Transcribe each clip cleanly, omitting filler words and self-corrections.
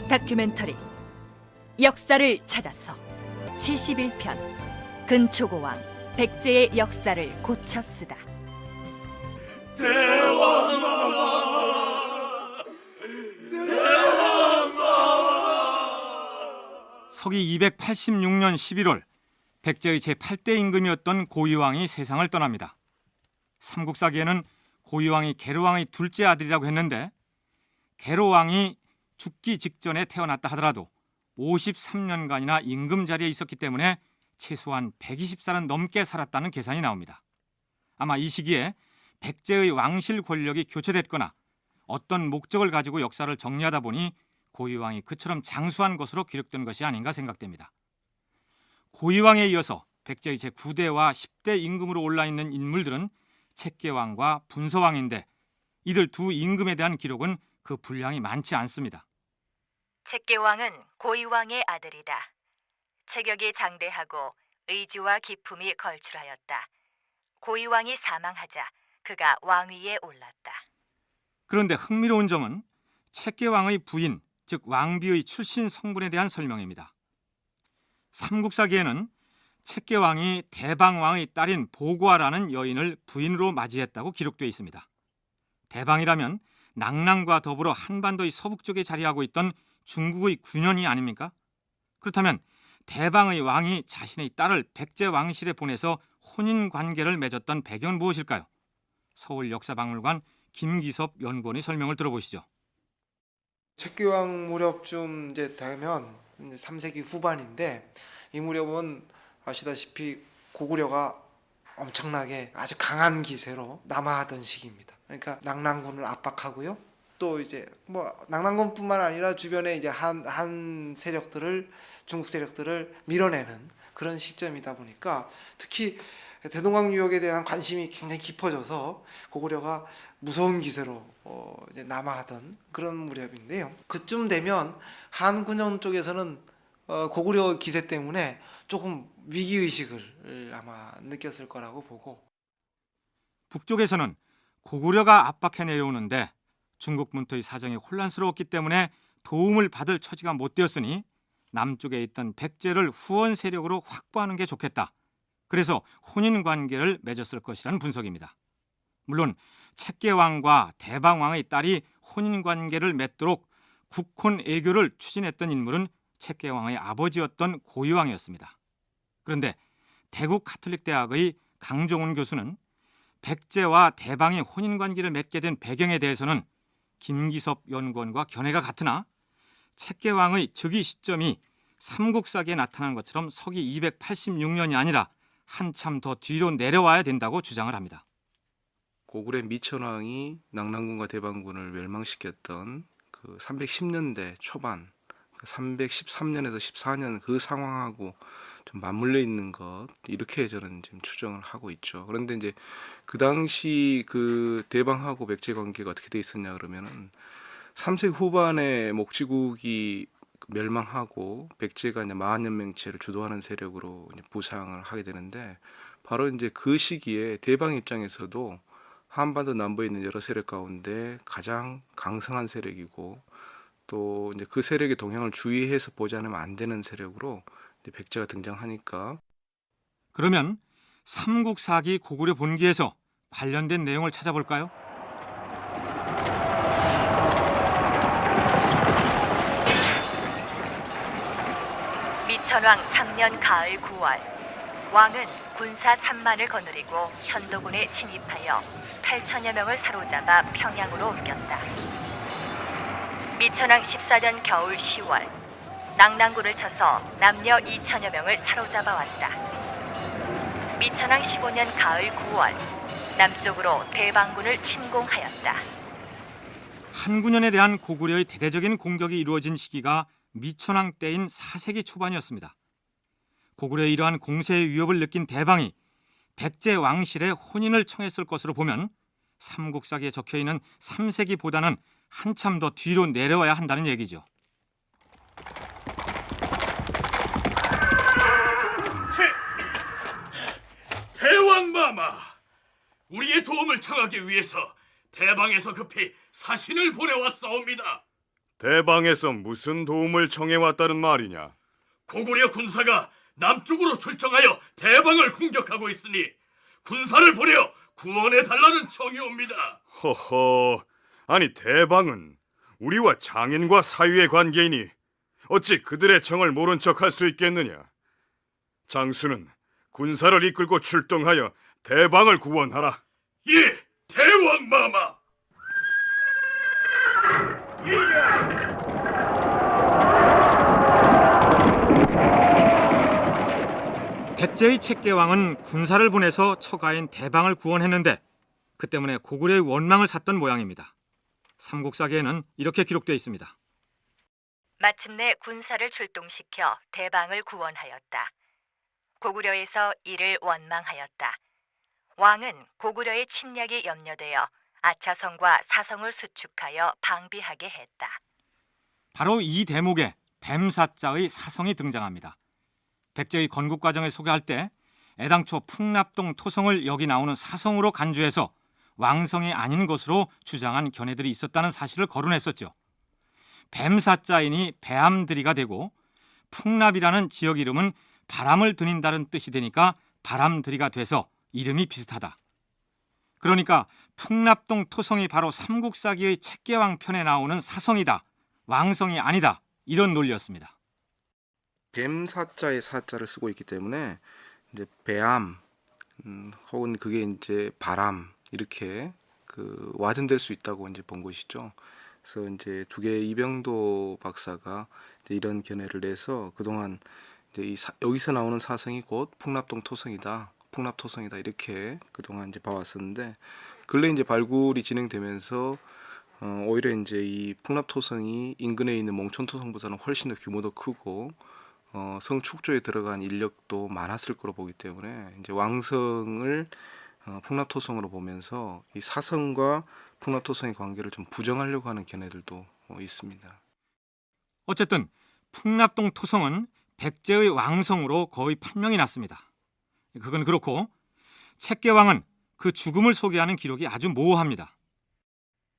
다큐멘터리 역사를 찾아서 71편 근초고왕 백제의 역사를 고쳐 쓰다. 서기 286년 11월 백제의 제8대 임금이었던 고유왕이 세상을 떠납니다. 삼국사기에는 고유왕이 계로왕의 둘째 아들이라고 했는데 계로왕이 죽기 직전에 태어났다 하더라도 53년간이나 임금 자리에 있었기 때문에 최소한 120살은 넘게 살았다는 계산이 나옵니다. 아마 이 시기에 백제의 왕실 권력이 교체됐거나 어떤 목적을 가지고 역사를 정리하다 보니 고유왕이 그처럼 장수한 것으로 기록된 것이 아닌가 생각됩니다. 고유왕에 이어서 백제의 제9대와 10대 임금으로 올라있는 인물들은 책계왕과 분서왕인데 이들 두 임금에 대한 기록은 그 분량이 많지 않습니다. 책계왕은 고유왕의 아들이다. 체격이 장대하고 의지와 기품이 걸출하였다. 고유왕이 사망하자 그가 왕위에 올랐다. 그런데 흥미로운 점은 책계왕의 부인, 즉 왕비의 출신 성분에 대한 설명입니다. 삼국사기에는 책계왕이 대방왕의 딸인 보고아라는 여인을 부인으로 맞이했다고 기록되어 있습니다. 대방이라면 낙랑과 더불어 한반도의 서북쪽에 자리하고 있던 중국의 군현이 아닙니까? 그렇다면 대방의 왕이 자신의 딸을 백제 왕실에 보내서 혼인 관계를 맺었던 배경은 무엇일까요? 서울역사박물관 김기섭 연구원의 설명을 들어보시죠. 책계왕 무렵쯤 이제 되면 이제 3세기 후반인데 이 무렵은 아시다시피 고구려가 엄청나게 아주 강한 기세로 남하하던 시기입니다. 그러니까 낙랑군을 압박하고요. 또 이제 뭐 낙랑군뿐만 아니라 주변에 이제 한 세력들을 중국 세력들을 밀어내는 그런 시점이다 보니까 특히 대동강 유역에 대한 관심이 굉장히 깊어져서 고구려가 무서운 기세로 이제 남하하던 그런 무렵인데요. 그쯤 되면 한군현 쪽에서는 고구려 기세 때문에 조금 위기의식을 아마 느꼈을 거라고 보고, 북쪽에서는 고구려가 압박해 내려오는데 중국 문토의 사정이 혼란스러웠기 때문에 도움을 받을 처지가 못 되었으니 남쪽에 있던 백제를 후원 세력으로 확보하는 게 좋겠다. 그래서 혼인 관계를 맺었을 것이라는 분석입니다. 물론 책계왕과 대방왕의 딸이 혼인 관계를 맺도록 국혼 애교를 추진했던 인물은 책계왕의 아버지였던 고유왕이었습니다. 그런데 대구 가톨릭대학의 강종훈 교수는 백제와 대방이 혼인 관계를 맺게 된 배경에 대해서는 김기섭 연구원과 견해가 같으나 책계왕의 즉위 시점이 삼국사기에 나타난 것처럼 서기 286년이 아니라 한참 더 뒤로 내려와야 된다고 주장을 합니다. 고구려 미천왕이 낙랑군과 대방군을 멸망시켰던 그 310년대 초반, 313년에서 14년 그 상황하고 좀 맞물려 있는 것, 이렇게 저는 지금 추정을 하고 있죠. 그런데 이제 그 당시 그 대방하고 백제 관계가 어떻게 돼 있었냐 그러면은 3세기 후반에 목지국이 멸망하고 백제가 이제 마한연맹체를 주도하는 세력으로 이제 부상을 하게 되는데, 바로 이제 그 시기에 대방 입장에서도 한반도 남부에 있는 여러 세력 가운데 가장 강성한 세력이고 또 이제 그 세력의 동향을 주의해서 보지 않으면 안 되는 세력으로 이제 백제가 등장하니까. 그러면 삼국사기 고구려 본기에서 관련된 내용을 찾아볼까요? 미천왕 3년 가을 9월 왕은 군사 3만을 거느리고 현도군에 침입하여 8천여 명을 사로잡아 평양으로 옮겼다. 미천왕 14년 겨울 10월 낙랑군을 쳐서 남녀 2천여 명을 사로잡아 왔다. 미천왕 15년 가을 9월 남쪽으로 대방군을 침공하였다. 한군현에 대한 고구려의 대대적인 공격이 이루어진 시기가 미천왕 때인 4세기 초반이었습니다. 고구려의 이러한 공세의 위협을 느낀 대방이 백제 왕실의 혼인을 청했을 것으로 보면 삼국사기에 적혀있는 3세기보다는 한참 더 뒤로 내려와야 한다는 얘기죠. 대왕마마, 우리의 도움을 청하기 위해서 대방에서 급히 사신을 보내왔사옵니다. 대방에서 무슨 도움을 청해왔다는 말이냐? 고구려 군사가 남쪽으로 출정하여 대방을 공격하고 있으니 군사를 보내어 구원해달라는 청이옵니다. 허허, 아니 대방은 우리와 장인과 사위의 관계이니 어찌 그들의 청을 모른 척할 수 있겠느냐? 장수는 군사를 이끌고 출동하여 대방을 구원하라. 예, 대왕마마. 백제의 책계왕은 군사를 보내서 처가인 대방을 구원했는데 그 때문에 고구려의 원망을 샀던 모양입니다. 삼국사기에는 이렇게 기록되어 있습니다. 마침내 군사를 출동시켜 대방을 구원하였다. 고구려에서 이를 원망하였다. 왕은 고구려의 침략이 염려되어 아차성과 사성을 수축하여 방비하게 했다. 바로 이 대목에 뱀사자의 사성이 등장합니다. 백제의 건국 과정을 소개할 때 애당초 풍납동 토성을 여기 나오는 사성으로 간주해서 왕성이 아닌 것으로 주장한 견해들이 있었다는 사실을 거론했었죠. 뱀사자이니 배암들이가 되고 풍납이라는 지역 이름은 바람을 드린다는 뜻이 되니까 바람들이가 돼서 이름이 비슷하다. 그러니까 풍납동 토성이 바로 삼국사기의 책계왕 편에 나오는 사성이다. 왕성이 아니다. 이런 논리였습니다. 뱀사자의 사자를 쓰고 있기 때문에 이제 배암 혹은 그게 이제 바람 이렇게 그 와전될 수 있다고 이제 본 것이죠. 그래서 이제 두 개의 이병도 박사가 이제 이런 견해를 내서 그동안 이제 여기서 나오는 사성이 곧 풍납동 토성이다, 풍납토성이다 이렇게 그동안 이제 봐왔었는데 근래 이제 발굴이 진행되면서 오히려 이제 이 풍납토성이 인근에 있는 몽촌토성보다는 훨씬 더 규모도 크고 성 축조에 들어간 인력도 많았을 거로 보기 때문에 이제 왕성을 풍납토성으로 보면서 이 사성과 풍납토성의 관계를 좀 부정하려고 하는 견해들도 있습니다. 어쨌든 풍납동 토성은 백제의 왕성으로 거의 판명이 났습니다. 그건 그렇고 책계왕은 그 죽음을 소개하는 기록이 아주 모호합니다.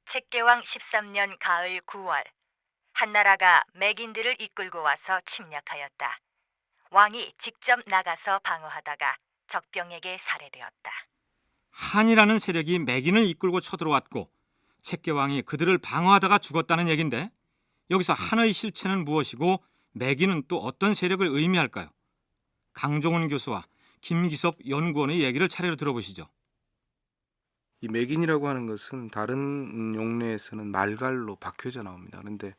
책계왕 13년 가을 9월 한나라가 맥인들을 이끌고 와서 침략하였다. 왕이 직접 나가서 방어하다가 적병에게 살해되었다. 한이라는 세력이 맥인을 이끌고 쳐들어왔고 책계왕이 그들을 방어하다가 죽었다는 얘긴데 여기서 한의 실체는 무엇이고 맥인은 또 어떤 세력을 의미할까요? 강종훈 교수와 김기섭 연구원의 얘기를 차례로 들어보시죠. 이 맥인이라고 하는 것은 다른 용례에서는 말갈로 박혀져 나옵니다. 그런데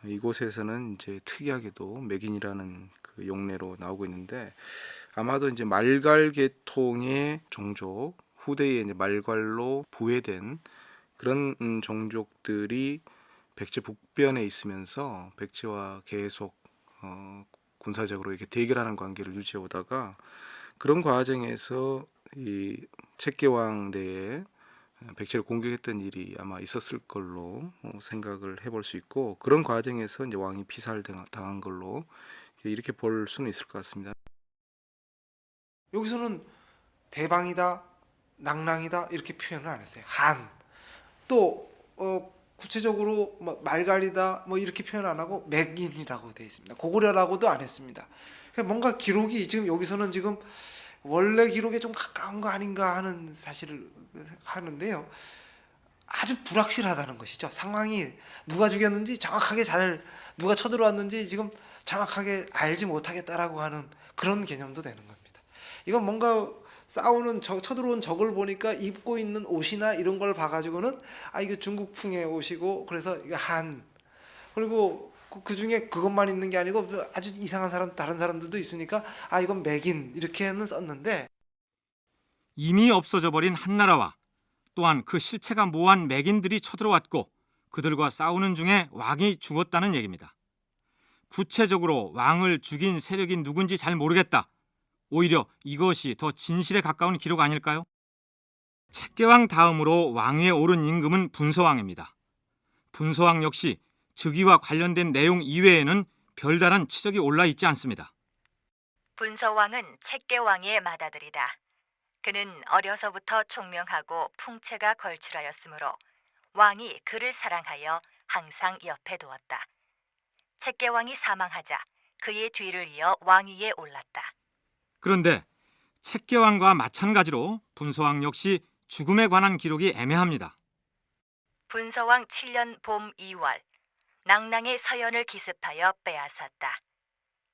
이곳에서는 이제 특이하게도 맥인이라는 그 용례로 나오고 있는데 아마도 이제 말갈 계통의 종족 후대에 이제 말갈로 부회된 그런 종족들이 백제 북변에 있으면서 백제와 계속 군사적으로 이렇게 대결하는 관계를 유지해 오다가 그런 과정에서 이 책계왕 내에 백제를 공격했던 일이 아마 있었을 걸로 생각을 해볼 수 있고 그런 과정에서 이제 왕이 피살 당한 걸로 이렇게 볼 수는 있을 것 같습니다. 여기서는 대방이다, 낭랑이다 이렇게 표현을 안 했어요. 한. 또 구체적으로 뭐 말갈이다 뭐 이렇게 표현 안 하고 맥인이라고 되어 있습니다. 고구려라고도 안 했습니다. 그러니까 뭔가 기록이 지금 여기서는 지금 원래 기록에 좀 가까운 거 아닌가 하는 사실을 하는데요. 아주 불확실하다는 것이죠. 상황이 누가 죽였는지 정확하게 누가 쳐들어왔는지 지금 정확하게 알지 못하겠다라고 하는 그런 개념도 되는 겁니다. 이건 뭔가 싸우는 쳐들어온 적을 보니까 입고 있는 옷이나 이런 걸 봐가지고는 이거 중국풍의 옷이고 그래서 이거 한 그리고 그 중에 그것만 있는 게 아니고 아주 이상한 다른 사람들도 있으니까 이건 맥인 이렇게는 썼는데 이미 없어져 버린 한나라와 또한 그 실체가 모호한 맥인들이 쳐들어왔고 그들과 싸우는 중에 왕이 죽었다는 얘기입니다. 구체적으로 왕을 죽인 세력이 누군지 잘 모르겠다. 오히려 이것이 더 진실에 가까운 기록 아닐까요? 책계왕 다음으로 왕위에 오른 임금은 분서왕입니다. 분서왕 역시 즉위와 관련된 내용 이외에는 별다른 치적이 올라 있지 않습니다. 분서왕은 책계왕의 맏아들이다. 그는 어려서부터 총명하고 풍채가 걸출하였으므로 왕이 그를 사랑하여 항상 옆에 두었다. 책계왕이 사망하자 그의 뒤를 이어 왕위에 올랐다. 그런데 책계왕과 마찬가지로 분서왕 역시 죽음에 관한 기록이 애매합니다. 분서왕 7년 봄 2월 낭낭의 서연을 기습하여 빼앗았다.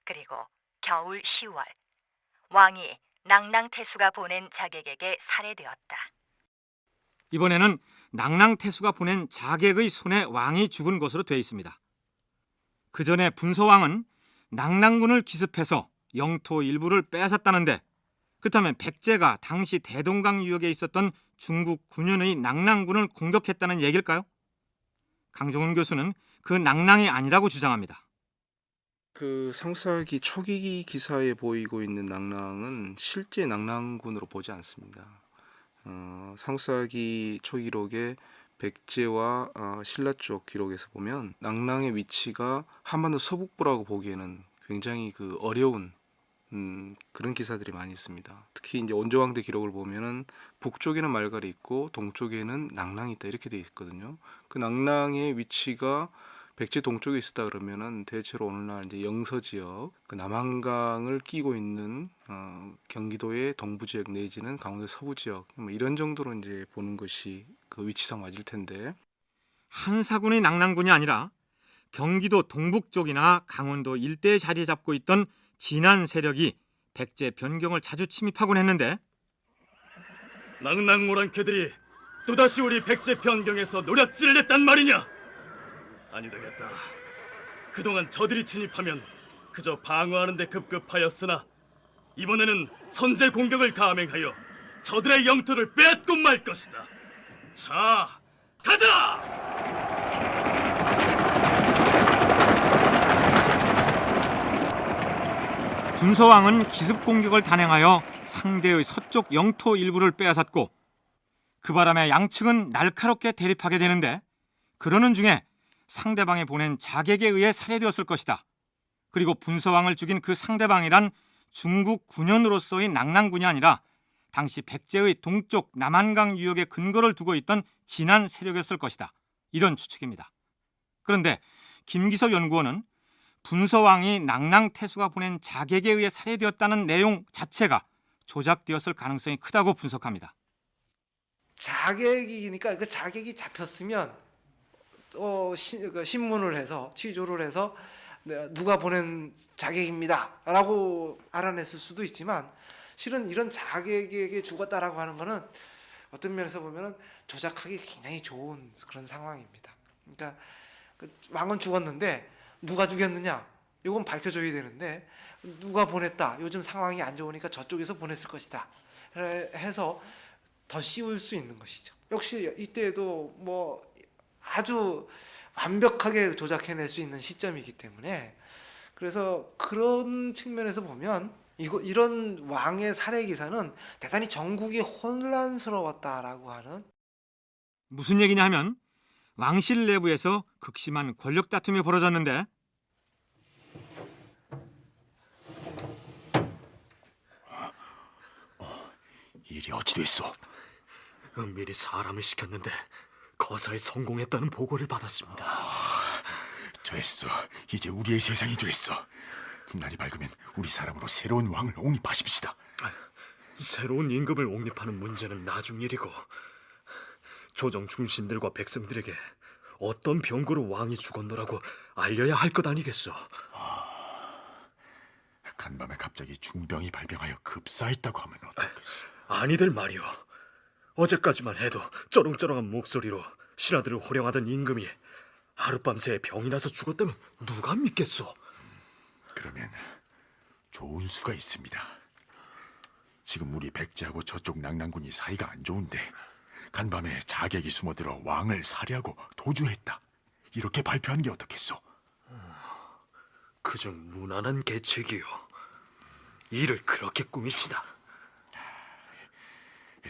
그리고 겨울 10월 왕이 낭낭태수가 보낸 자객에게 살해되었다. 이번에는 낭낭태수가 보낸 자객의 손에 왕이 죽은 것으로 되어 있습니다. 그 전에 분서왕은 낭낭군을 기습해서 영토 일부를 빼앗았다는데, 그렇다면 백제가 당시 대동강 유역에 있었던 중국 군현의 낭낭군을 공격했다는 얘기일까요? 강종훈 교수는 그 낭낭이 아니라고 주장합니다. 그 상사기 초기 기사에 보이고 있는 낭낭은 실제 낭낭군으로 보지 않습니다. 상사기 초기록에 백제와 신라 쪽 기록에서 보면 낭낭의 위치가 한반도 서북부라고 보기에는 굉장히 그 어려운 그런 기사들이 많이 있습니다. 특히 이제 온조왕대 기록을 보면은 북쪽에는 말갈이 있고 동쪽에는 낭낭이 있다 이렇게 돼 있거든요. 그 낭낭의 위치가 백제 동쪽에 있었다 그러면은 대체로 오늘날 이제 영서 지역, 그 남한강을 끼고 있는 경기도의 동부 지역 내지는 강원도 서부 지역, 뭐 이런 정도로 이제 보는 것이 그 위치상 맞을 텐데, 한사군의 낭낭군이 아니라 경기도 동북쪽이나 강원도 일대에 자리 잡고 있던 진한 세력이 백제 변경을 자주 침입하곤 했는데, 낭낭오랑캐들이 또다시 우리 백제 변경에서 노략질을 냈단 말이냐? 아니 되겠다. 그동안 저들이 침입하면 그저 방어하는 데 급급하였으나 이번에는 선제 공격을 감행하여 저들의 영토를 빼앗고 말 것이다. 자, 가자! 분서왕은 기습 공격을 단행하여 상대의 서쪽 영토 일부를 빼앗았고, 그 바람에 양측은 날카롭게 대립하게 되는데, 그러는 중에 상대방이 보낸 자객에 의해 살해되었을 것이다. 그리고 분서왕을 죽인 그 상대방이란 중국 군현으로서의 낭낭군이 아니라 당시 백제의 동쪽 남한강 유역에 근거를 두고 있던 진한 세력이었을 것이다. 이런 추측입니다. 그런데 김기섭 연구원은 분서왕이 낭낭태수가 보낸 자객에 의해 살해되었다는 내용 자체가 조작되었을 가능성이 크다고 분석합니다. 자객이니까 그 자객이 잡혔으면 신문을 해서 취조를 해서 누가 보낸 자객입니다라고 알아냈을 수도 있지만, 실은 이런 자객에게 죽었다라고 하는 거는 어떤 면에서 보면은 조작하기 굉장히 좋은 그런 상황입니다. 그러니까 그 왕은 죽었는데 누가 죽였느냐 이건 밝혀줘야 되는데, 누가 보냈다, 요즘 상황이 안 좋으니까 저쪽에서 보냈을 것이다 해서 더 씌울 수 있는 것이죠. 역시 이때에도 뭐 아주 완벽하게 조작해낼 수 있는 시점이기 때문에, 그래서 그런 측면에서 보면 이런 왕의 살해 기사는 대단히 전국이 혼란스러웠다라고 하는. 무슨 얘기냐 하면 왕실 내부에서 극심한 권력 다툼이 벌어졌는데, 일이 어찌 됐소? 은밀히 사람을 시켰는데 거사에 성공했다는 보고를 받았습니다. 됐어. 이제 우리의 세상이 됐어. 날이 밝으면 우리 사람으로 새로운 왕을 옹립하십시다. 새로운 임금을 옹립하는 문제는 나중 일이고, 조정 중신들과 백성들에게 어떤 병고로 왕이 죽었노라고 알려야 할 것 아니겠소? 간밤에 갑자기 중병이 발병하여 급사했다고 하면 어떻겠소? 아니들 말이오. 어제까지만 해도 쩌렁쩌렁한 목소리로 신하들을 호령하던 임금이 하룻밤새 병이 나서 죽었다면 누가 믿겠소? 그러면 좋은 수가 있습니다. 지금 우리 백제하고 저쪽 낭낭군이 사이가 안 좋은데 간밤에 자객이 숨어들어 왕을 살해하고 도주했다, 이렇게 발표하는 게 어떻겠소? 그중 무난한 계책이요. 이를 그렇게 꾸밉시다.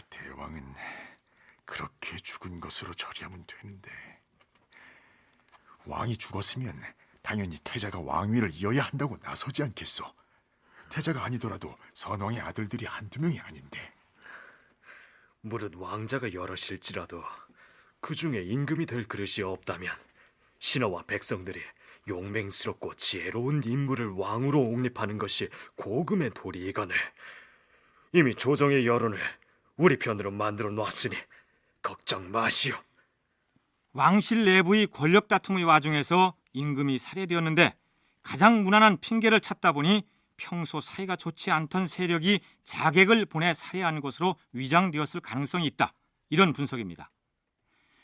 대왕은 그렇게 죽은 것으로 처리하면 되는데, 왕이 죽었으면 당연히 태자가 왕위를 이어야 한다고 나서지 않겠소? 태자가 아니더라도 선왕의 아들들이 한두 명이 아닌데. 무릇 왕자가 여럿일지라도 그 중에 임금이 될 그릇이 없다면 신하와 백성들이 용맹스럽고 지혜로운 인물을 왕으로 옹립하는 것이 고금의 도리이거늘 이미 조정의 여론을 우리 편으로 만들어 놨으니 걱정 마시오. 왕실 내부의 권력 다툼의 와중에서 임금이 살해되었는데 가장 무난한 핑계를 찾다 보니 평소 사이가 좋지 않던 세력이 자객을 보내 살해한 것으로 위장되었을 가능성이 있다. 이런 분석입니다.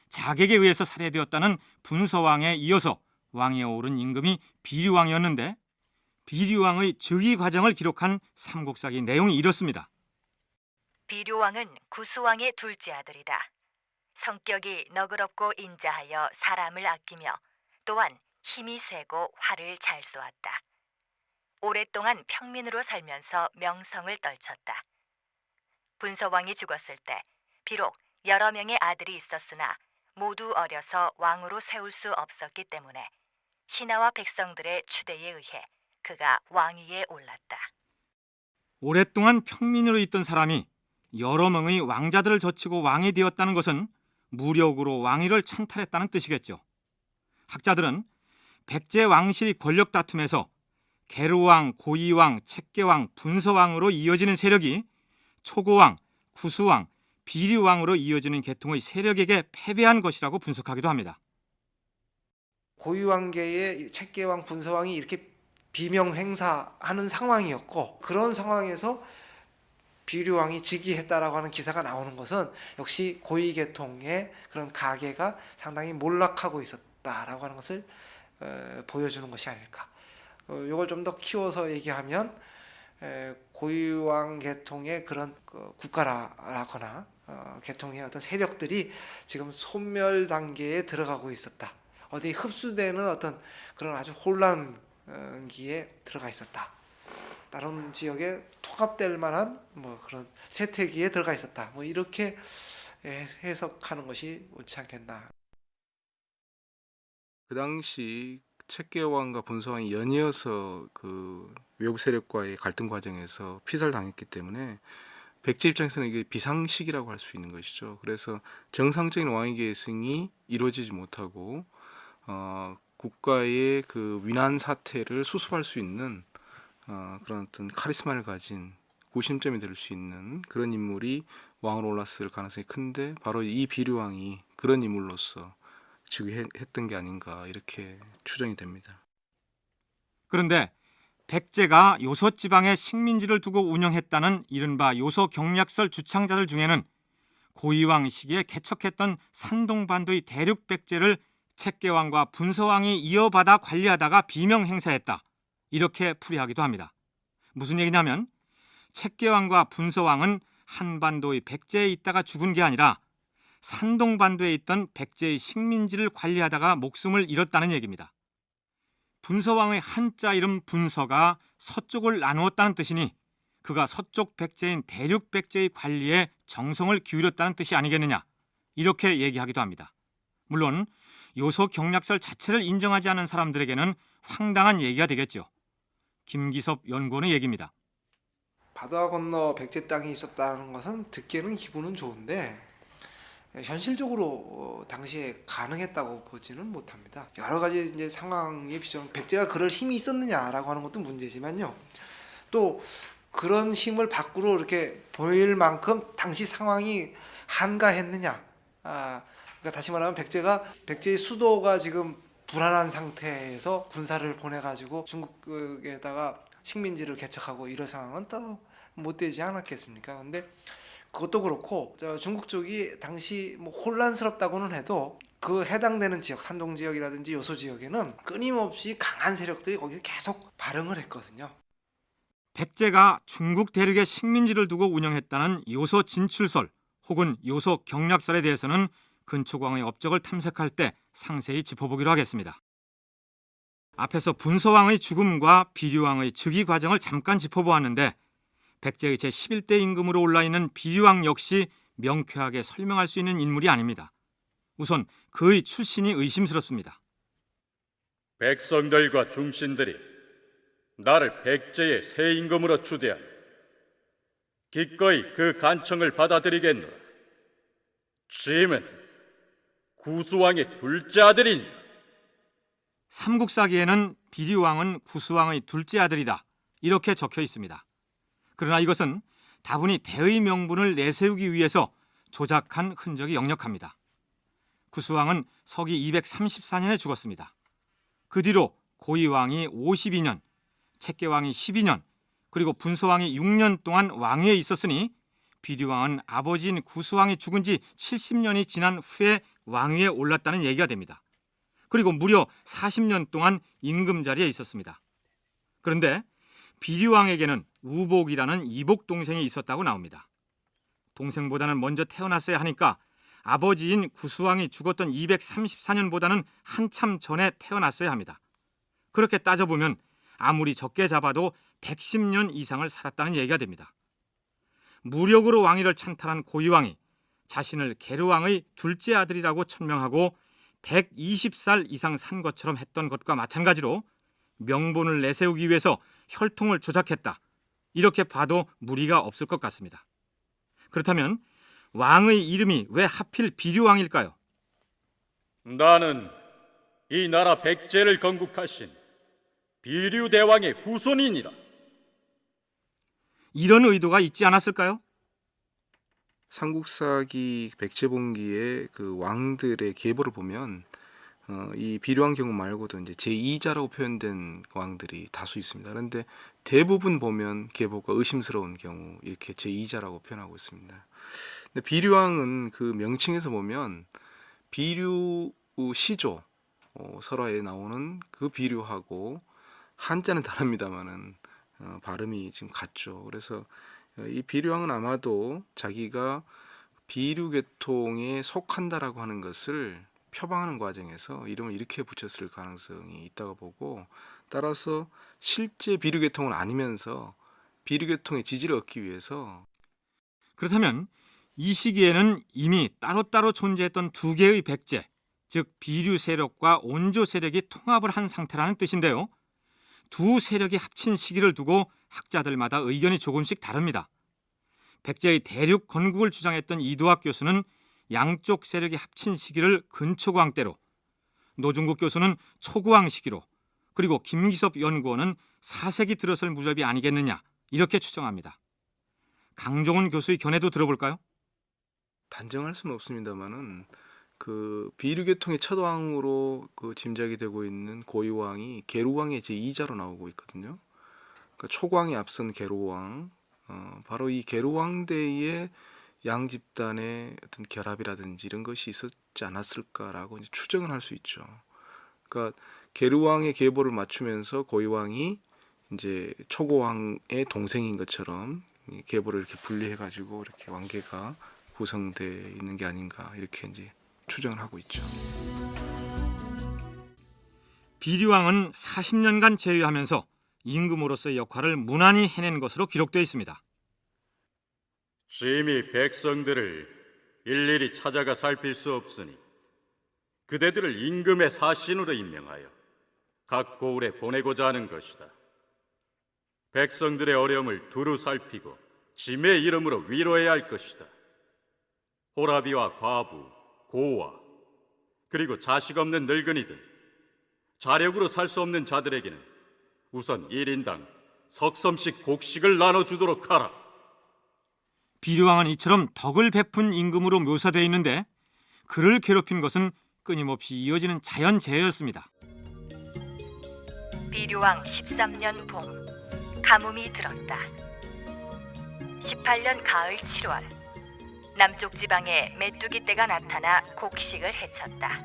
자객에 의해서 살해되었다는 분서왕에 이어서 왕위에 오른 임금이 비류왕이었는데 비류왕의 즉위 과정을 기록한 삼국사기 내용이 이렇습니다. 비류왕은 구수왕의 둘째 아들이다. 성격이 너그럽고 인자하여 사람을 아끼며 또한 힘이 세고 활을 잘 쏘았다. 오랫동안 평민으로 살면서 명성을 떨쳤다. 분서왕이 죽었을 때 비록 여러 명의 아들이 있었으나 모두 어려서 왕으로 세울 수 없었기 때문에 신하와 백성들의 추대에 의해 그가 왕위에 올랐다. 오랫동안 평민으로 있던 사람이 여러 명의 왕자들을 젖히고 왕이 되었다는 것은 무력으로 왕위를 찬탈했다는 뜻이겠죠. 학자들은 백제 왕실이 권력 다툼에서 계루왕, 고이왕, 책계왕, 분서왕으로 이어지는 세력이 초고왕, 구수왕, 비류왕으로 이어지는 계통의 세력에게 패배한 것이라고 분석하기도 합니다. 고유왕계의 책계왕, 분서왕이 이렇게 비명행사하는 상황이었고 그런 상황에서 비류왕이 즉위했다라고 하는 기사가 나오는 것은 역시 고위계통의 그런 가계가 상당히 몰락하고 있었다라고 하는 것을 보여주는 것이 아닐까. 이걸 좀 더 키워서 얘기하면 고유왕 계통의 그런 국가라거나 계통의 어떤 세력들이 지금 소멸 단계에 들어가고 있었다. 어디 흡수되는 어떤 그런 아주 혼란기에 들어가 있었다. 다른 지역에 통합될 만한 뭐 그런 쇠퇴기에 들어가 있었다. 뭐 이렇게 해석하는 것이 옳지 않겠나. 그 당시 책계왕과 분서왕이 연이어서 그 외국 세력과의 갈등 과정에서 피살당했기 때문에 백제 입장에서는 이게 비상식이라고 할 수 있는 것이죠. 그래서 정상적인 왕위 계승이 이루어지지 못하고 국가의 그 위난 사태를 수습할 수 있는 그런 어떤 카리스마를 가진 구심점이 될 수 있는 그런 인물이 왕으로 올랐을 가능성이 큰데 바로 이 비류왕이 그런 인물로서 즉위했던 게 아닌가 이렇게 추정이 됩니다. 그런데 백제가 요소 지방에 식민지를 두고 운영했다는 이른바 요소 경략설 주창자들 중에는 고이왕 시기에 개척했던 산동반도의 대륙 백제를 책계왕과 분서왕이 이어받아 관리하다가 비명 행사했다. 이렇게 풀이하기도 합니다. 무슨 얘기냐면 책계왕과 분서왕은 한반도의 백제에 있다가 죽은 게 아니라 산동반도에 있던 백제의 식민지를 관리하다가 목숨을 잃었다는 얘기입니다. 분서왕의 한자 이름 분서가 서쪽을 나누었다는 뜻이니 그가 서쪽 백제인 대륙 백제의 관리에 정성을 기울였다는 뜻이 아니겠느냐 이렇게 얘기하기도 합니다. 물론 요소 경략설 자체를 인정하지 않은 사람들에게는 황당한 얘기가 되겠죠. 김기섭 연구원의 얘기입니다. 바다 건너 백제 땅이 있었다는 것은 듣기에는 기분은 좋은데 현실적으로 당시에 가능했다고 보지는 못합니다. 여러 가지 이제 상황에 비춰 백제가 그럴 힘이 있었느냐라고 하는 것도 문제지만요. 또 그런 힘을 밖으로 이렇게 보일 만큼 당시 상황이 한가했느냐. 그러니까 다시 말하면 백제의 수도가 지금 불안한 상태에서 군사를 보내가지고 중국에다가 식민지를 개척하고 이런 상황은 또 못 되지 않았겠습니까? 근데 그것도 그렇고 중국 쪽이 당시 뭐 혼란스럽다고는 해도 그 해당되는 지역, 산동 지역이라든지 요소 지역에는 끊임없이 강한 세력들이 거기서 계속 발흥을 했거든요. 백제가 중국 대륙에 식민지를 두고 운영했다는 요소 진출설 혹은 요소 경략설에 대해서는 근초광의 업적을 탐색할 때 상세히 짚어보기로 하겠습니다. 앞에서 분서왕의 죽음과 비류왕의 즉위 과정을 잠깐 짚어보았는데 백제의 제11대 임금으로 올라있는 비류왕 역시 명쾌하게 설명할 수 있는 인물이 아닙니다. 우선 그의 출신이 의심스럽습니다. 백성들과 중신들이 나를 백제의 새 임금으로 추대하니 기꺼이 그 간청을 받아들이겠노라. 짐은 구수왕의 둘째 아들이니 삼국사기에는 비류왕은 구수왕의 둘째 아들이다 이렇게 적혀 있습니다. 그러나 이것은 다분히 대의 명분을 내세우기 위해서 조작한 흔적이 역력합니다. 구수왕은 서기 234년에 죽었습니다. 그 뒤로 고이왕이 52년, 책계왕이 12년, 그리고 분소왕이 6년 동안 왕위에 있었으니 비류왕은 아버지인 구수왕이 죽은 지 70년이 지난 후에 왕위에 올랐다는 얘기가 됩니다. 그리고 무려 40년 동안 임금 자리에 있었습니다. 그런데 비류왕에게는 우복이라는 이복 동생이 있었다고 나옵니다. 동생보다는 먼저 태어났어야 하니까 아버지인 구수왕이 죽었던 234년보다는 한참 전에 태어났어야 합니다. 그렇게 따져보면 아무리 적게 잡아도 110년 이상을 살았다는 얘기가 됩니다. 무력으로 왕위를 찬탈한 고이왕이 자신을 게르왕의 둘째 아들이라고 천명하고 120살 이상 산 것처럼 했던 것과 마찬가지로 명분을 내세우기 위해서 혈통을 조작했다. 이렇게 봐도 무리가 없을 것 같습니다. 그렇다면 왕의 이름이 왜 하필 비류왕일까요? 나는 이 나라 백제를 건국하신 비류대왕의 후손이니라. 이런 의도가 있지 않았을까요? 삼국사기 백제봉기의 그 왕들의 계보를 보면 이 비류왕 경우 말고도 이제 제2자라고 표현된 왕들이 다수 있습니다. 그런데 대부분 보면 계보가 의심스러운 경우 이렇게 제2자라고 표현하고 있습니다. 근데 비류왕은 그 명칭에서 보면 비류 시조 설화에 나오는 그 비류하고 한자는 다릅니다만은 발음이 지금 같죠. 그래서 이 비류왕은 아마도 자기가 비류 계통에 속한다라고 하는 것을 표방하는 과정에서 이름을 이렇게 붙였을 가능성이 있다고 보고, 따라서 실제 비류 계통은 아니면서 비류 계통의 지지를 얻기 위해서. 그렇다면 이 시기에는 이미 따로따로 존재했던 두 개의 백제, 즉 비류 세력과 온조 세력이 통합을 한 상태라는 뜻인데요. 두 세력이 합친 시기를 두고 학자들마다 의견이 조금씩 다릅니다. 백제의 대륙 건국을 주장했던 이도학 교수는 양쪽 세력이 합친 시기를 근초고왕 때로, 노중국 교수는 초고왕 시기로, 그리고 김기섭 연구원은 4세기 들어설 무렵이 아니겠느냐 이렇게 추정합니다. 강종훈 교수의 견해도 들어볼까요? 단정할 수는 없습니다만은 그 비류 계통의 첫 왕으로 그 짐작이 되고 있는 고이왕이 게루왕의 제2자로 나오고 있거든요. 그러니까 초광이 앞선 게루왕, 바로 이 게루왕 대의 양 집단의 어떤 결합이라든지 이런 것이 있었지 않았을까라고 이제 추정을 할 수 있죠. 그러니까 게루왕의 계보를 맞추면서 고이왕이 이제 초고왕의 동생인 것처럼 이 계보를 이렇게 분리해가지고 이렇게 왕계가 구성되어 있는 게 아닌가 이렇게 이제 추정을 하고 있죠. 비류왕은 40년간 재위하면서 임금으로서의 역할을 무난히 해낸 것으로 기록되어 있습니다. 심히 백성들을 일일이 찾아가 살필 수 없으니 그대들을 임금의 사신으로 임명하여 각 고을에 보내고자 하는 것이다. 백성들의 어려움을 두루 살피고 짐의 이름으로 위로해야 할 것이다. 호라비와 과부, 고아, 그리고 자식 없는 늙은이들, 자력으로 살 수 없는 자들에게는 우선 1인당 석섬씩 곡식을 나눠주도록 하라. 비류왕은 이처럼 덕을 베푼 임금으로 묘사되어 있는데 그를 괴롭힌 것은 끊임없이 이어지는 자연재해였습니다. 비류왕 13년 봄, 가뭄이 들었다. 18년 가을 7월, 남쪽 지방에 메뚜기 떼가 나타나 곡식을 해쳤다.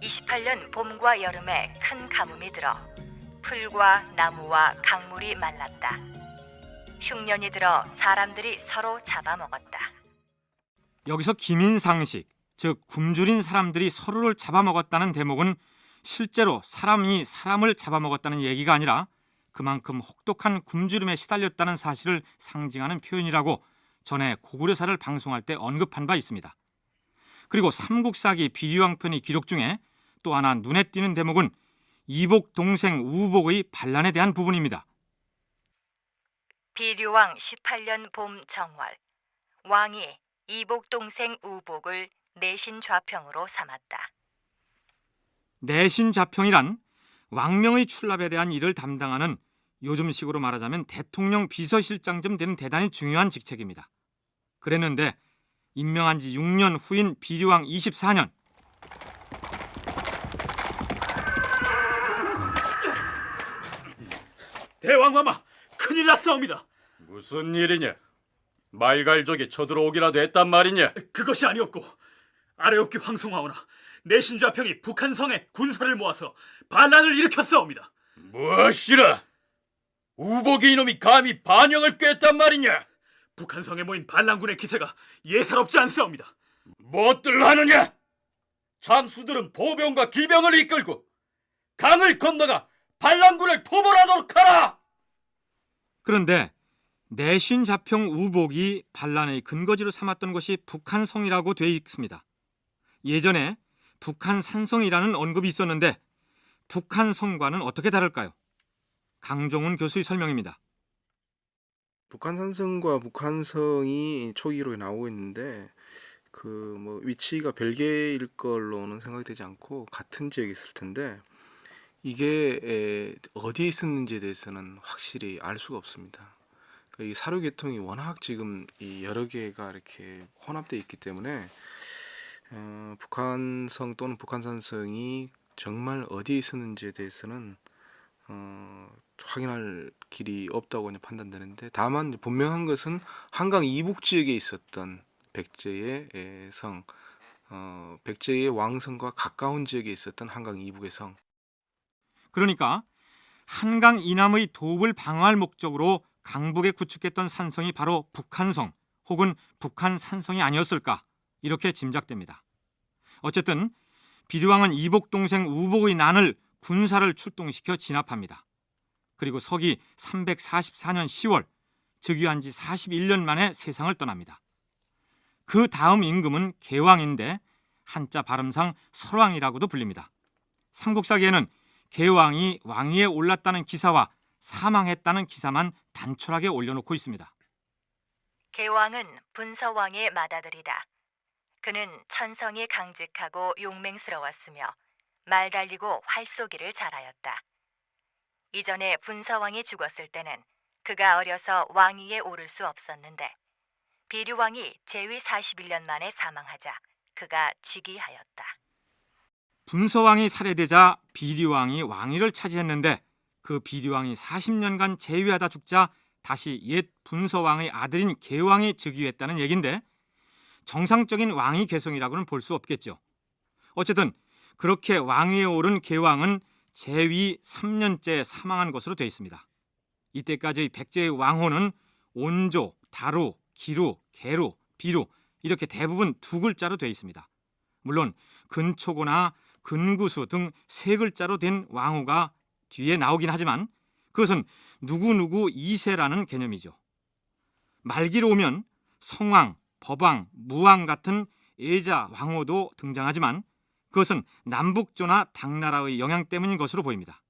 28년 봄과 여름에 큰 가뭄이 들어 풀과 나무와 강물이 말랐다. 흉년이 들어 사람들이 서로 잡아먹었다. 여기서 기민상식, 즉 굶주린 사람들이 서로를 잡아먹었다는 대목은 실제로 사람이 사람을 잡아먹었다는 얘기가 아니라 그만큼 혹독한 굶주림에 시달렸다는 사실을 상징하는 표현이라고 전에 고구려사를 방송할 때 언급한 바 있습니다. 그리고 삼국사기 비류왕편의 기록 중에 또 하나 눈에 띄는 대목은 이복 동생 우복의 반란에 대한 부분입니다. 비류왕 18년 봄 정월, 왕이 이복 동생 우복을 내신 좌평으로 삼았다. 내신 좌평이란 왕명의 출납에 대한 일을 담당하는 요즘식으로 말하자면 대통령 비서실장쯤 되는 대단히 중요한 직책입니다. 그랬는데 임명한 지 6년 후인 비류왕 24년 대왕마마, 큰일 났사옵니다. 무슨 일이냐? 말갈족이 쳐들어오기라도 했단 말이냐? 그것이 아니었고 아래옵기 황송하오나 내신좌평이 북한성에 군사를 모아서 반란을 일으켰사옵니다. 무엇이라? 우복이 이놈이 감히 반영을 꿰었단 말이냐? 북한성에 모인 반란군의 기세가 예사롭지 않사옵니다. 무엇들 하느냐? 장수들은 보병과 기병을 이끌고 강을 건너가 반란군을 토벌하도록 하라! 그런데 내신 좌평 우복이 반란의 근거지로 삼았던 것이 북한성이라고 돼 있습니다. 예전에 북한산성이라는 언급이 있었는데 북한성과는 어떻게 다를까요? 강종훈 교수의 설명입니다. 북한산성과 북한성이 초기로 나오고 있는데 그 뭐 위치가 별개일 걸로는 생각이 되지 않고 같은 지역에 있을 텐데 이게 어디에 있었는지에 대해서는 확실히 알 수가 없습니다. 그러니까 이 사료 계통이 워낙 지금 이 여러 개가 이렇게 혼합되어 있기 때문에 북한성 또는 북한산성이 정말 어디에 있었는지에 대해서는 확인할 길이 없다고 판단되는데, 다만 분명한 것은 한강 이북 지역에 있었던 백제의 성, 백제의 왕성과 가까운 지역에 있었던 한강 이북의 성. 그러니까 한강 이남의 도읍을 방어할 목적으로 강북에 구축했던 산성이 바로 북한성 혹은 북한산성이 아니었을까 이렇게 짐작됩니다. 어쨌든 비류왕은 이복 동생 우복의 난을 군사를 출동시켜 진압합니다. 그리고 서기 344년 10월 즉위한 지 41년 만에 세상을 떠납니다. 그 다음 임금은 계왕인데 한자 발음상 설왕이라고도 불립니다. 삼국사기에는 계왕이 왕위에 올랐다는 기사와 사망했다는 기사만 단촐하게 올려놓고 있습니다. 계왕은 분서왕의 맏아들이다. 그는 천성이 강직하고 용맹스러웠으며 말 달리고 활 쏘기를 잘하였다. 이전에 분서왕이 죽었을 때는 그가 어려서 왕위에 오를 수 없었는데 비류왕이 제위 41년 만에 사망하자 그가 즉위하였다. 분서왕이 살해되자 비류왕이 왕위를 차지했는데 그 비류왕이 40년간 재위하다 죽자 다시 옛 분서왕의 아들인 계왕이 즉위했다는 얘긴데 정상적인 왕위 개성이라고는 볼 수 없겠죠. 어쨌든 그렇게 왕위에 오른 계왕은 재위 3년째 사망한 것으로 되어 있습니다. 이때까지 백제의 왕호는 온조, 다루, 기루, 계루, 비루 이렇게 대부분 두 글자로 되어 있습니다. 물론 근초고나 근구수 등 세 글자로 된 왕호가 뒤에 나오긴 하지만 그것은 누구누구 2세라는 개념이죠. 말기로 오면 성왕, 법왕, 무왕 같은 예자 왕호도 등장하지만 그것은 남북조나 당나라의 영향 때문인 것으로 보입니다.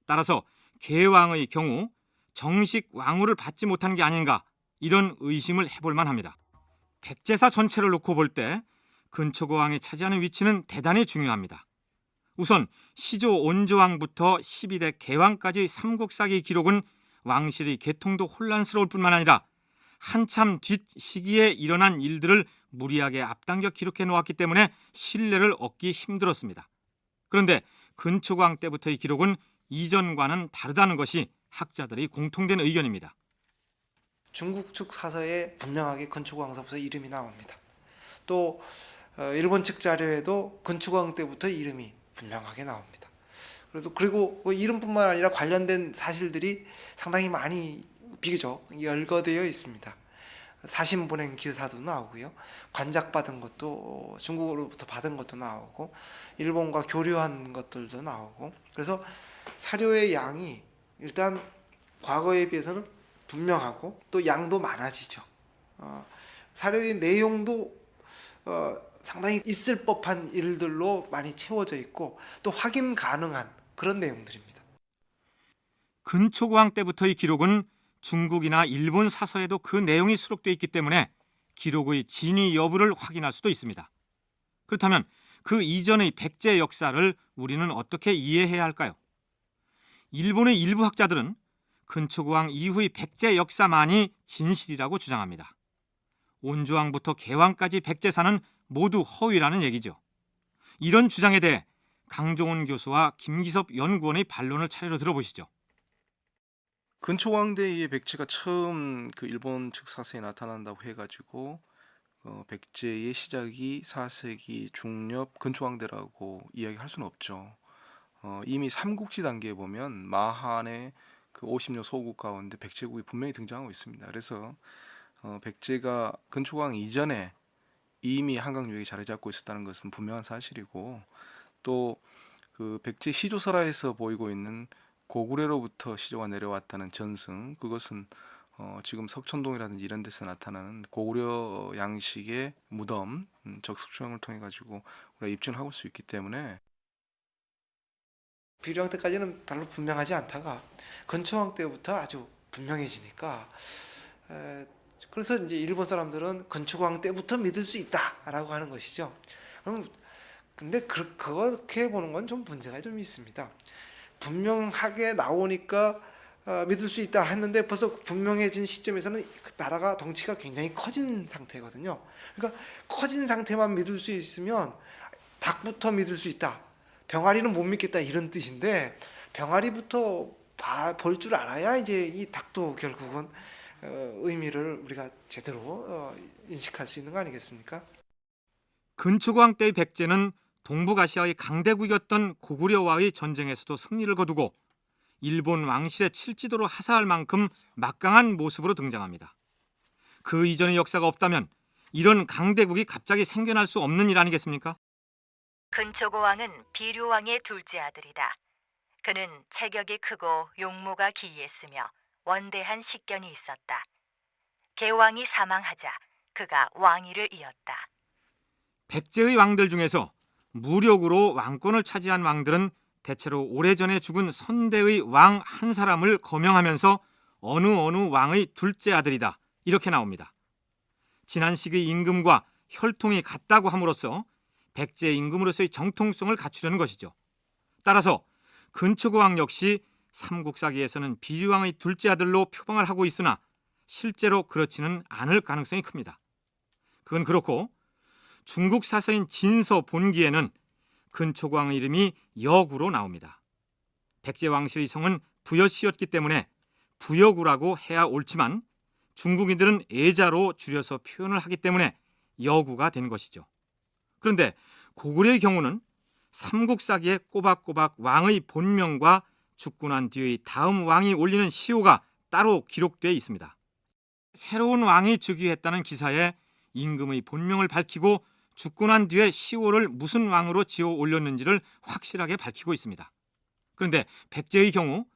따라서 계왕의 경우 정식 왕호를 받지 못한 게 아닌가 이런 의심을 해볼 만합니다. 백제사 전체를 놓고 볼 때 근초고왕이 차지하는 위치는 대단히 중요합니다. 우선 시조 온조왕부터 12대 계왕까지 삼국사기 기록은 왕실의 계통도 혼란스러울 뿐만 아니라 한참 뒷 시기에 일어난 일들을 무리하게 앞당겨 기록해 놓았기 때문에 신뢰를 얻기 힘들었습니다. 그런데 근초고왕 때부터의 기록은 이전과는 다르다는 것이 학자들의 공통된 의견입니다. 중국 측 사서에 분명하게 근초고왕서부터 이름이 나옵니다. 또 일본 측 자료에도 근초고왕 때부터 이름이 분명하게 나옵니다. 그리고 그 이름뿐만 아니라 관련된 사실들이 상당히 많이 비교적 열거되어 있습니다. 사신 보낸 기사도 나오고요. 관작받은 것도 중국으로부터 받은 것도 나오고 일본과 교류한 것들도 나오고, 그래서 사료의 양이 일단 과거에 비해서는 분명하고 또 양도 많아지죠. 사료의 내용도 상당히 있을 법한 일들로 많이 채워져 있고 또 확인 가능한 그런 내용들입니다. 근초고왕 때부터의 기록은 중국이나 일본 사서에도 그 내용이 수록되어 있기 때문에 기록의 진위 여부를 확인할 수도 있습니다. 그렇다면 그 이전의 백제 역사를 우리는 어떻게 이해해야 할까요? 일본의 일부 학자들은 근초고왕 이후의 백제 역사만이 진실이라고 주장합니다. 온조왕부터 개왕까지 백제사는 모두 허위라는 얘기죠. 이런 주장에 대해 강종원 교수와 김기섭 연구원의 반론을 차례로 들어보시죠. 근초왕대의 백제가 처음 그 일본 측 사서에 나타난다고 해가지고 백제의 시작이 4세기 중엽 근초왕대라고 이야기할 수는 없죠. 이미 삼국지 단계에 보면 마한의 그 50여 소국 가운데 백제국이 분명히 등장하고 있습니다. 그래서 백제가 근초왕 이전에 이미 한강 유역에 자리 잡고 있었다는 것은 분명한 사실이고, 또 그 백제 시조설화에서 보이고 있는 고구려로부터 시조가 내려왔다는 전승, 그것은 지금 석천동이라든지 이런 데서 나타나는 고구려 양식의 무덤, 적석초형을 통해 가지고 우리가 입증을 하고 수 있기 때문에 비료왕 때까지는 별로 분명하지 않다가 근초왕 때부터 아주 분명해지니까 그래서 이제 일본 사람들은 근초왕 때부터 믿을 수 있다라고 하는 것이죠. 근데 그렇게 보는 건 좀 문제가 좀 있습니다. 분명하게 나오니까 믿을 수 있다 했는데 벌써 분명해진 시점에서는 그 나라가 덩치가 굉장히 커진 상태거든요. 그러니까 커진 상태만 믿을 수 있으면 닭부터 믿을 수 있다, 병아리는 못 믿겠다, 이런 뜻인데, 병아리부터 볼 줄 알아야 이제 이 닭도 결국은 의미를 우리가 제대로 인식할 수 있는 거 아니겠습니까? 근초고왕 때의 백제는 동북아시아의 강대국이었던 고구려와의 전쟁에서도 승리를 거두고 일본 왕실의 칠지도를 하사할 만큼 막강한 모습으로 등장합니다. 그 이전의 역사가 없다면 이런 강대국이 갑자기 생겨날 수 없는 일 아니겠습니까? 근초고왕은 비류왕의 둘째 아들이다. 그는 체격이 크고 용모가 기이했으며 원대한 식견이 있었다. 개왕이 사망하자 그가 왕위를 이었다. 백제의 왕들 중에서 무력으로 왕권을 차지한 왕들은 대체로 오래전에 죽은 선대의 왕 한 사람을 거명하면서 어느 왕의 둘째 아들이다, 이렇게 나옵니다. 지난 시기 임금과 혈통이 같다고 함으로써 백제 임금으로서의 정통성을 갖추려는 것이죠. 따라서 근초고왕 역시 삼국사기에서는 비류왕의 둘째 아들로 표방을 하고 있으나 실제로 그렇지는 않을 가능성이 큽니다. 그건 그렇고, 중국 사서인 진서 본기에는 근초고왕의 이름이 여구로 나옵니다. 백제 왕실의 성은 부여씨였기 때문에 부여구라고 해야 옳지만 중국인들은 애자로 줄여서 표현을 하기 때문에 여구가 된 것이죠. 그런데 고구려의 경우는 삼국사기에 꼬박꼬박 왕의 본명과 죽고 난 뒤의 다음 왕이 올리는 시호가 따로 기록되어 있습니다. 새로운 왕이 즉위했다는 기사에 임금의 본명을 밝히고 죽고 난 뒤에 시호를 무슨 왕으로 지어 올렸는지를 확실하게 밝히고 있습니다. 그런데 백제의 경우